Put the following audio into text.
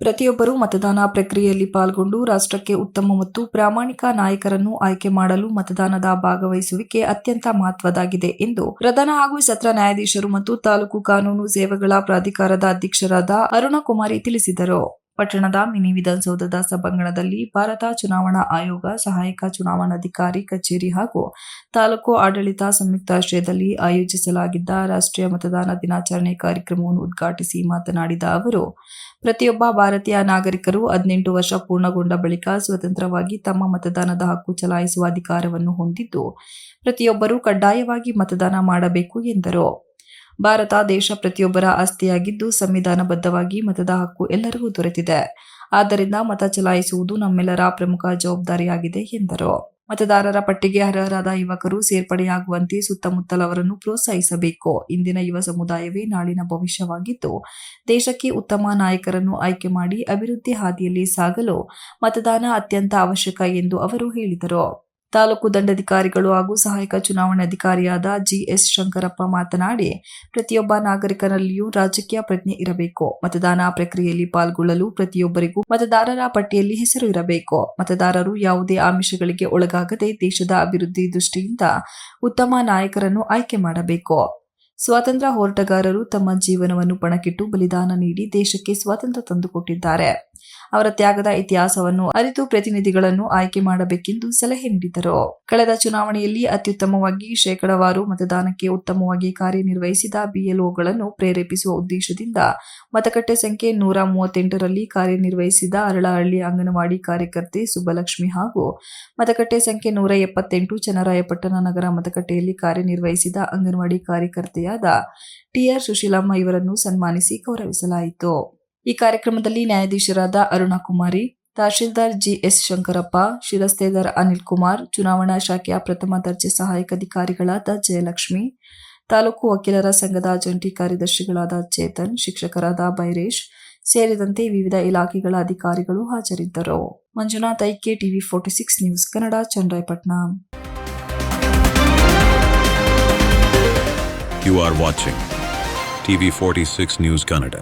ಪ್ರತಿಯೊಬ್ಬರೂ ಮತದಾನ ಪ್ರಕ್ರಿಯೆಯಲ್ಲಿ ಪಾಲ್ಗೊಂಡು ರಾಷ್ಟ್ರಕ್ಕೆ ಉತ್ತಮ ಮತ್ತು ಪ್ರಾಮಾಣಿಕ ನಾಯಕರನ್ನು ಆಯ್ಕೆ ಮಾಡಲು ಮತದಾನದ ಭಾಗವಹಿಸುವಿಕೆ ಅತ್ಯಂತ ಮಹತ್ವದಾಗಿದೆ ಎಂದು ಪ್ರಧಾನ ಹಾಗೂ ಸತ್ರ ನ್ಯಾಯಾಧೀಶರು ಮತ್ತು ತಾಲೂಕು ಕಾನೂನು ಸೇವೆಗಳ ಪ್ರಾಧಿಕಾರದ ಅಧ್ಯಕ್ಷರಾದ ಅರುಣಕುಮಾರಿ ತಿಳಿಸಿದರು. ಪಟ್ಟಣದ ಮಿನಿ ವಿಧಾನಸೌಧದ ಸಭಾಂಗಣದಲ್ಲಿ ಭಾರತ ಚುನಾವಣಾ ಆಯೋಗ, ಸಹಾಯಕ ಚುನಾವಣಾಧಿಕಾರಿ ಕಚೇರಿ ಹಾಗೂ ತಾಲೂಕು ಆಡಳಿತ ಸಂಯುಕ್ತಾಶ್ರಯದಲ್ಲಿ ಆಯೋಜಿಸಲಾಗಿದ್ದ ರಾಷ್ಟ್ರೀಯ ಮತದಾನ ದಿನಾಚರಣೆ ಕಾರ್ಯಕ್ರಮವನ್ನು ಉದ್ಘಾಟಿಸಿ ಮಾತನಾಡಿದ ಅವರು, ಪ್ರತಿಯೊಬ್ಬ ಭಾರತೀಯ ನಾಗರಿಕರು 18 ವರ್ಷ ಪೂರ್ಣಗೊಂಡ ಬಳಿಕ ಸ್ವತಂತ್ರವಾಗಿ ತಮ್ಮ ಮತದಾನದ ಹಕ್ಕು ಚಲಾಯಿಸುವ ಅಧಿಕಾರವನ್ನು ಹೊಂದಿದ್ದು, ಪ್ರತಿಯೊಬ್ಬರೂ ಕಡ್ಡಾಯವಾಗಿ ಮತದಾನ ಮಾಡಬೇಕು ಎಂದರು. ಭಾರತ ದೇಶ ಪ್ರತಿಯೊಬ್ಬರ ಆಸ್ತಿಯಾಗಿದ್ದು, ಸಂವಿಧಾನಬದ್ಧವಾಗಿ ಮತದ ಹಕ್ಕು ಎಲ್ಲರಿಗೂ ದೊರೆತಿದೆ. ಆದ್ದರಿಂದ ಮತ ಚಲಾಯಿಸುವುದು ನಮ್ಮೆಲ್ಲರ ಪ್ರಮುಖ ಜವಾಬ್ದಾರಿಯಾಗಿದೆ ಎಂದರು. ಮತದಾರರ ಪಟ್ಟಿಗೆ ಅರ್ಹರಾದ ಯುವಕರು ಸೇರ್ಪಡೆಯಾಗುವಂತೆ ಸುತ್ತಮುತ್ತಲವರನ್ನು ಪ್ರೋತ್ಸಾಹಿಸಬೇಕು. ಇಂದಿನ ಯುವ ಸಮುದಾಯವೇ ನಾಳಿನ ಭವಿಷ್ಯವಾಗಿದ್ದು, ದೇಶಕ್ಕೆ ಉತ್ತಮ ನಾಯಕರನ್ನು ಆಯ್ಕೆ ಮಾಡಿ ಅಭಿವೃದ್ಧಿ ಹಾದಿಯಲ್ಲಿ ಸಾಗಲು ಮತದಾನ ಅತ್ಯಂತ ಅವಶ್ಯಕ ಎಂದು ಅವರು ಹೇಳಿದರು. ತಾಲೂಕು ದಂಡಾಧಿಕಾರಿಗಳು ಹಾಗೂ ಸಹಾಯಕ ಚುನಾವಣಾಧಿಕಾರಿಯಾದ ಜಿಎಸ್ ಶಂಕರಪ್ಪ ಮಾತನಾಡಿ, ಪ್ರತಿಯೊಬ್ಬ ನಾಗರಿಕನಲ್ಲಿಯೂ ರಾಜಕೀಯ ಪ್ರಜ್ಞೆ ಇರಬೇಕು. ಮತದಾನ ಪ್ರಕ್ರಿಯೆಯಲ್ಲಿ ಪಾಲ್ಗೊಳ್ಳಲು ಪ್ರತಿಯೊಬ್ಬರಿಗೂ ಮತದಾರರ ಪಟ್ಟಿಯಲ್ಲಿ ಹೆಸರು ಇರಬೇಕು. ಮತದಾರರು ಯಾವುದೇ ಆಮಿಷಗಳಿಗೆ ಒಳಗಾಗದೆ ದೇಶದ ಅಭಿವೃದ್ಧಿ ದೃಷ್ಟಿಯಿಂದ ಉತ್ತಮ ನಾಯಕರನ್ನು ಆಯ್ಕೆ ಮಾಡಬೇಕು. ಸ್ವಾತಂತ್ರ್ಯ ಹೋರಾಟಗಾರರು ತಮ್ಮ ಜೀವನವನ್ನು ಪಣಕ್ಕಿಟ್ಟು ಬಲಿದಾನ ನೀಡಿ ದೇಶಕ್ಕೆ ಸ್ವಾತಂತ್ರ್ಯ ತಂದುಕೊಟ್ಟಿದ್ದಾರೆ. ಅವರ ತ್ಯಾಗದ ಇತಿಹಾಸವನ್ನು ಅರಿತು ಪ್ರತಿನಿಧಿಗಳನ್ನು ಆಯ್ಕೆ ಮಾಡಬೇಕೆಂದು ಸಲಹೆ ನೀಡಿದರು. ಕಳೆದ ಚುನಾವಣೆಯಲ್ಲಿ ಅತ್ಯುತ್ತಮವಾಗಿ ಶೇಕಡಾವಾರು ಮತದಾನಕ್ಕೆ ಉತ್ತಮವಾಗಿ ಕಾರ್ಯನಿರ್ವಹಿಸಿದ ಬಿಎಲ್ಒಗಳನ್ನು ಪ್ರೇರೇಪಿಸುವ ಉದ್ದೇಶದಿಂದ ಮತಗಟ್ಟೆ ಸಂಖ್ಯೆ 138ರಲ್ಲಿ ಕಾರ್ಯನಿರ್ವಹಿಸಿದ ಅರಳಹಳ್ಳಿ ಅಂಗನವಾಡಿ ಕಾರ್ಯಕರ್ತೆ ಸುಬ್ಬಲಕ್ಷ್ಮಿ ಹಾಗೂ ಮತಗಟ್ಟೆ ಸಂಖ್ಯೆ 178 ಚನ್ನರಾಯಪಟ್ಟಣ ನಗರ ಮತಗಟ್ಟೆಯಲ್ಲಿ ಕಾರ್ಯನಿರ್ವಹಿಸಿದ ಅಂಗನವಾಡಿ ಕಾರ್ಯಕರ್ತೆಯಾದ ಟಿಆರ್ ಸುಶೀಲಮ್ಮ ಇವರನ್ನು ಸನ್ಮಾನಿಸಿ ಗೌರವಿಸಲಾಯಿತು. ಈ ಕಾರ್ಯಕ್ರಮದಲ್ಲಿ ನ್ಯಾಯಾಧೀಶರಾದ ಅರುಣಕುಮಾರಿ, ತಹಶೀಲ್ದಾರ್ ಜಿಎಸ್ ಶಂಕರಪ್ಪ, ಶಿರಸ್ತೇದಾರ್ ಅನಿಲ್ ಕುಮಾರ್, ಚುನಾವಣಾ ಶಾಖೆಯ ಪ್ರಥಮ ದರ್ಜೆ ಸಹಾಯಕ ಅಧಿಕಾರಿಗಳಾದ ಜಯಲಕ್ಷ್ಮಿ, ತಾಲೂಕು ವಕೀಲರ ಸಂಘದ ಜಂಟಿ ಕಾರ್ಯದರ್ಶಿಗಳಾದ ಚೇತನ್, ಶಿಕ್ಷಕರಾದ ಬೈರೇಶ್ ಸೇರಿದಂತೆ ವಿವಿಧ ಇಲಾಖೆಗಳ ಅಧಿಕಾರಿಗಳು ಹಾಜರಿದ್ದರು. Manjunath, IK, TV 46 news Kannada, Channarayapatna. You are watching TV 46 News Kannada.